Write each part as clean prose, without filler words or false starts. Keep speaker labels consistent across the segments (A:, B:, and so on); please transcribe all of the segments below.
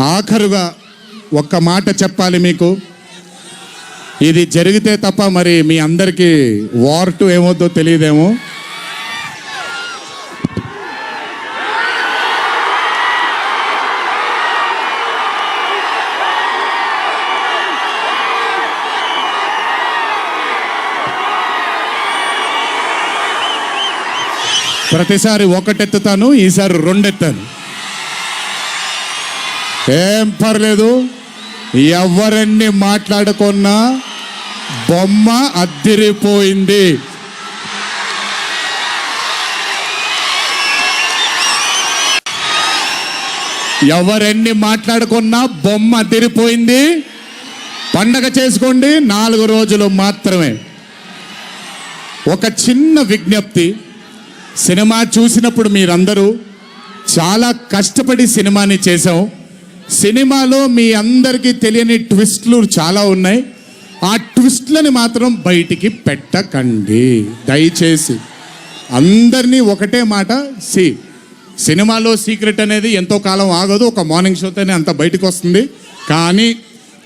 A: ఆఖరుగా ఒక్క మాట చెప్పాలి మీకు. ఇది జరిగితే తప్ప మరి మీ అందరికీ వార్ 2 ఏమవుద్దో తెలియదేమో. ప్రతిసారి ఒకటెత్తుతాను, ఈసారి 2 ఎత్తాను. ఏం పర్లేదు, ఎవరన్నీ మాట్లాడుకున్నా బొమ్మ అద్దిరిపోయింది. ఎవరెన్ని మాట్లాడుకున్నా బొమ్మ అద్దిరిపోయింది. పండగ చేసుకోండి, 4 రోజులు మాత్రమే. ఒక చిన్న విజ్ఞప్తి, సినిమా చూసినప్పుడు మీరందరూ చాలా కష్టపడి సినిమాని చేసాం. సినిమాలో మీ అందరికీ తెలియని ట్విస్ట్లు చాలా ఉన్నాయి. ఆ ట్విస్ట్లని మాత్రం బయటికి పెట్టకండి దయచేసి. అందరినీ ఒకటే మాట, సినిమాలో సీక్రెట్ అనేది ఎంతో కాలం ఆగదు, ఒక మార్నింగ్ షోతోనే అంత బయటకు వస్తుంది. కానీ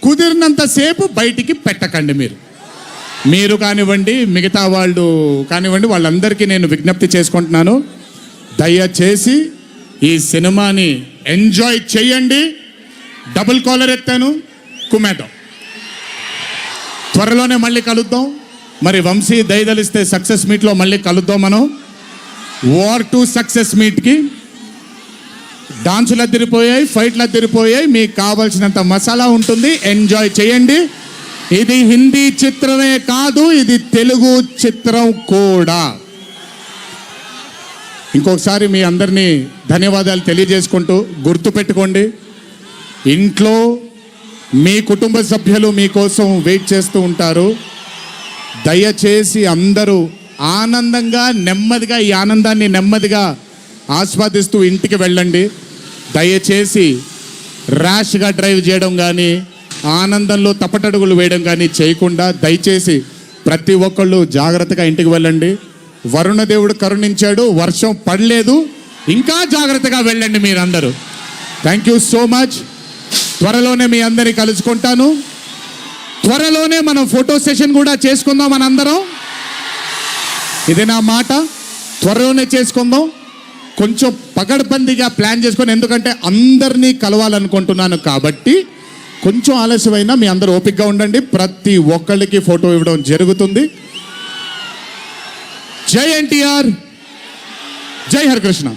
A: కుదిరినంతసేపు బయటికి పెట్టకండి. మీరు కానివ్వండి, మిగతా వాళ్ళు కానివ్వండి, వాళ్ళందరికీ నేను విజ్ఞప్తి చేసుకుంటున్నాను, దయచేసి ఈ సినిమాని ఎంజాయ్ చేయండి. డబుల్ కాలర్ ఎత్తాను, కుమ్మేద్దాం. త్వరలోనే మళ్ళీ కలుద్దాం. మరి వంశీ దయదలిస్తే సక్సెస్ మీట్లో మళ్ళీ కలుద్దాం. మనం వార్ 2 సక్సెస్ మీట్కి డాన్సులు అద్దరిపోయాయి, ఫైట్లు అద్దరిపోయాయి. మీకు కావాల్సినంత మసాలా ఉంటుంది, ఎంజాయ్ చేయండి. ఇది హిందీ చిత్రమే కాదు, ఇది తెలుగు చిత్రం కూడా. ఇంకొకసారి మీ అందరినీ ధన్యవాదాలు తెలియజేసుకుంటూ, గుర్తుపెట్టుకోండి, ఇంట్లో మీ కుటుంబ సభ్యులు మీకోసం వెయిట్ చేస్తూ ఉంటారు. దయచేసి అందరూ ఆనందంగా నెమ్మదిగా ఈ ఆనందాన్ని నెమ్మదిగా ఆస్వాదిస్తూ ఇంటికి వెళ్ళండి. దయచేసి ర్యాష్గా డ్రైవ్ చేయడం కానీ, ఆనందంలో తప్పటడుగులు వేయడం కానీ చేయకుండా దయచేసి ప్రతి ఒక్కళ్ళు జాగ్రత్తగా ఇంటికి వెళ్ళండి. వరుణదేవుడు కరుణించాడు, వర్షం పడలేదు, ఇంకా జాగ్రత్తగా వెళ్ళండి మీరందరూ. Thank you so much. త్వరలోనే మీ అందరినీ కలుసుకుంటాను. త్వరలోనే మనం ఫోటో సెషన్ కూడా చేసుకుందాం మనందరం. ఇది నా మాట, త్వరలోనే చేసుకుందాం. కొంచెం పగడ్బందీగా ప్లాన్ చేసుకొని, ఎందుకంటే అందరినీ కలవాలనుకుంటున్నాను కాబట్టి కొంచెం ఆలస్యమైనా మీ అందరూ ఓపికగా ఉండండి. ప్రతి ఒక్కళ్ళకి ఫోటో ఇవ్వడం జరుగుతుంది. జై ఎన్టీఆర్, జై హరికృష్ణ.